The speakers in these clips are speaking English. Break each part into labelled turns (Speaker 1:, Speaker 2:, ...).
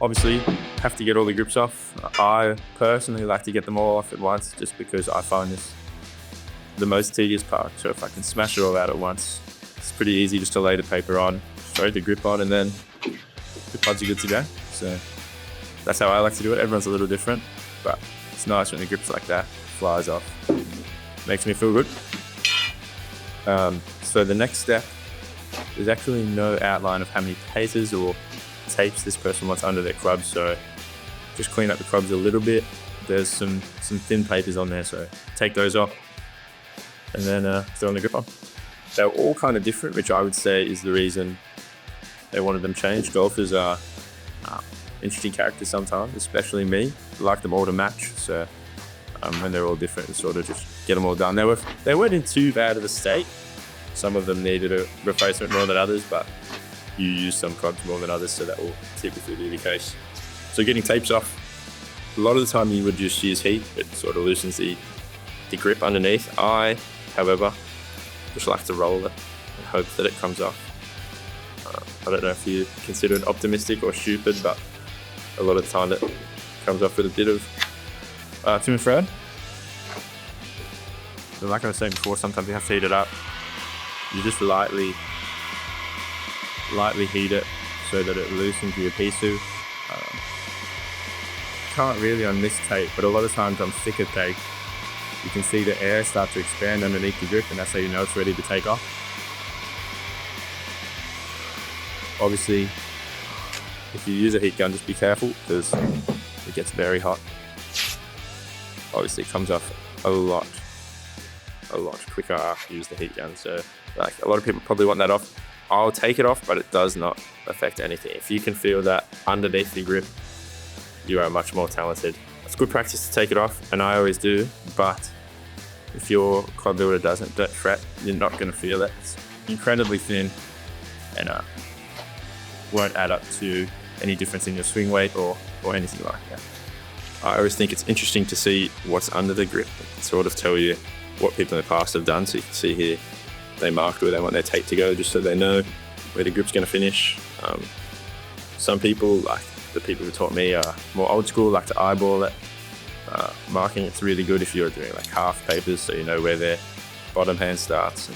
Speaker 1: Obviously, have to get all the grips off. I personally like to get them all off at once just because I find this the most tedious part. So if I can smash it all out at once, it's pretty easy just to lay the paper on, throw the grip on, and then the pods are good to go. So that's how I like to do it. Everyone's a little different, but it's nice when the grip's like that, flies off. Makes me feel good. So the next step, there's actually no outline of how many paces or tapes this person wants under their clubs, so just clean up the clubs a little bit. There's some thin papers on there, so take those off and then throw on the grip on. They're all kind of different, which I would say is the reason they wanted them changed. Golfers are interesting characters sometimes, especially me. I like them all to match, so when they're all different, sort of just get them all done. They weren't in too bad of a state. Some of them needed a replacement more than others, but you use some clubs more than others, so that will typically be the case. So getting tapes off, a lot of the time you would just use heat. It sort of loosens the grip underneath. I, however, just like to roll it and hope that it comes off. I don't know if you consider it optimistic or stupid, but a lot of the time it comes off with a bit of to and fro. So like I was saying before, sometimes you have to heat it up. You just lightly heat it so that it loosens your adhesive. Can't really on this tape, but a lot of times on thicker tape, you can see the air start to expand underneath the grip, and that's how you know it's ready to take off. Obviously, if you use a heat gun, just be careful because it gets very hot. Obviously, it comes off a lot quicker after you use the heat gun. So, like, a lot of people probably want that off. I'll take it off, but it does not affect anything. If you can feel that underneath the grip, you are much more talented. It's good practice to take it off, and I always do, but if your club builder doesn't, don't fret, you're not going to feel it. It's incredibly thin and won't add up to any difference in your swing weight or anything like that. I always think it's interesting to see what's under the grip. It can sort of tell you what people in the past have done. So you can see here, they marked where they want their tape to go just so they know where the grip's going to finish. Some people, like the people who taught me, are more old school, like to eyeball it. Marking it's really good if you're doing like half papers, so you know where their bottom hand starts.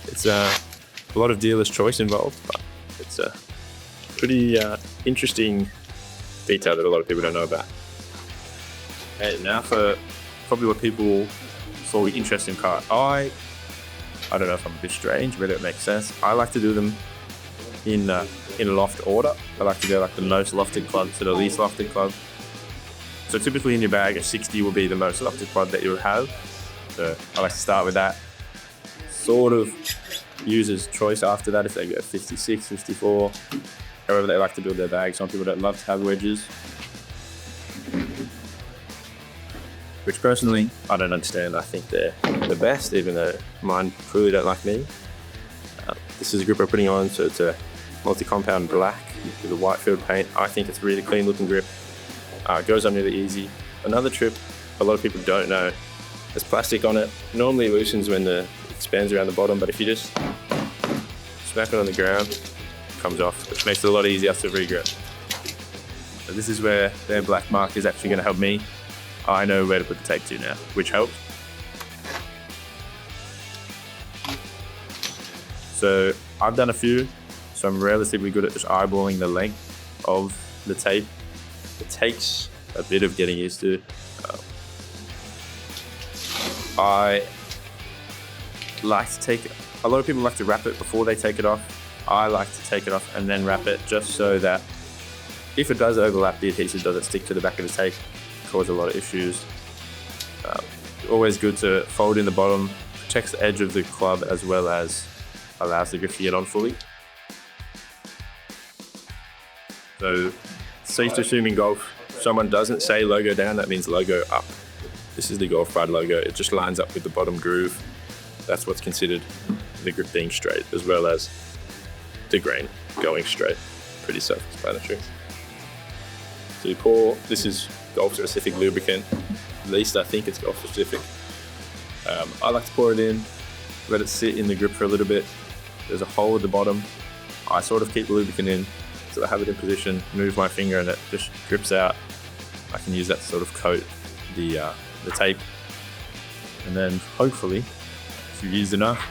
Speaker 1: It's a lot of dealer's choice involved, but it's a pretty interesting detail that a lot of people don't know about. Okay, now for probably what people saw the interesting part. I don't know if I'm a bit strange, but it makes sense. I like to do them in loft order. I like to go like the most lofted club to the least lofted club. So typically in your bag, a 60 will be the most lofted club that you'll have. So I like to start with that. Sort of user's choice after that if they go 56, 54, however they like to build their bag. Some people don't love to have wedges, which personally I don't understand. I think they're the best, even though mine clearly don't like me. This is a grip we're putting on, so it's a multi-compound black with a white field paint. I think it's a really clean looking grip. It goes on really easy. Another trip a lot of people don't know, there's plastic on it. Normally it loosens when it expands around the bottom, but if you just smack it on the ground, it comes off, which makes it a lot easier to regrip. So this is where their black mark is actually going to help me. I know where to put the tape to now, which helps. So I've done a few, so I'm relatively good at just eyeballing the length of the tape. It takes a bit of getting used to. I like to take it. A lot of people like to wrap it before they take it off. I like to take it off and then wrap it, just so that if it does overlap, the adhesive doesn't stick to the back of the tape, cause a lot of issues. Always good to fold in the bottom, protects the edge of the club as well as allows the grip to get on fully. So safe to assume in golf, if someone doesn't say logo down, that means logo up. This is the Golf Pride logo. It just lines up with the bottom groove. That's what's considered the grip being straight, as well as the grain going straight. Pretty self-explanatory. So you pour, this is golf-specific lubricant. At least I think it's golf-specific. I like to pour it in, let it sit in the grip for a little bit. There's a hole at the bottom. I sort of keep the lubricant in So I have it in position, move my finger and it just drips out. I can use that to sort of coat the tape. And then hopefully, if you've used enough,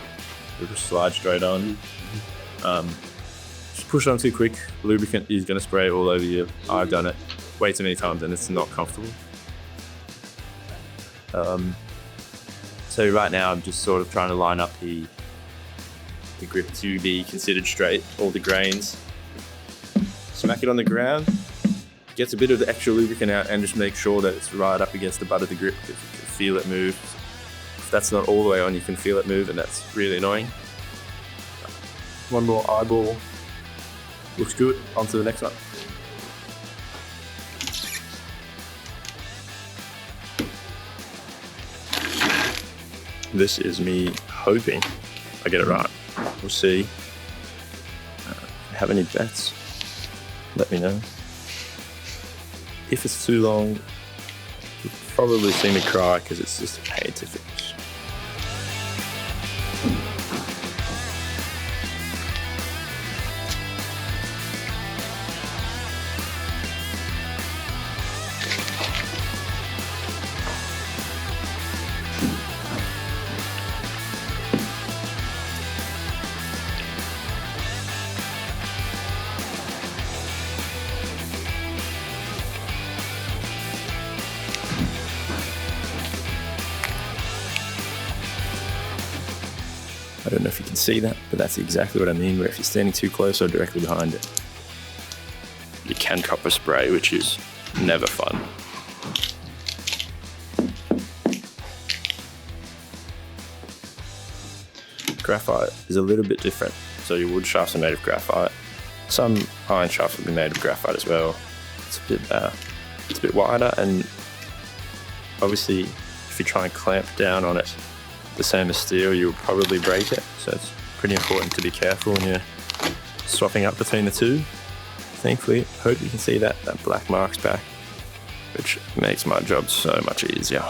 Speaker 1: it'll just slide straight on. Just push it on too quick, lubricant is gonna spray all over you. I've done it way too many times and it's not comfortable. So right now I'm just sort of trying to line up the grip to be considered straight, all the grains. Smack it on the ground, gets a bit of the extra lubricant out and just make sure that it's right up against the butt of the grip because you can feel it move. If that's not all the way on, you can feel it move and that's really annoying. One more eyeball, looks good, on to the next one. This is me hoping I get it right. We'll see. Have any bets? Let me know. If it's too long, you'll probably see me cry because it's just a pain to finish. I don't know if you can see that, but that's exactly what I mean, where if you're standing too close or directly behind it, you can copper spray, which is never fun. Graphite is a little bit different. So your wood shafts are made of graphite. Some iron shafts will be made of graphite as well. It's a bit wider, and obviously if you try and clamp down on it the same as steel, you'll probably break it. So it's pretty important to be careful when you're swapping up between the two. Thankfully, hope you can see that black mark's back, which makes my job so much easier.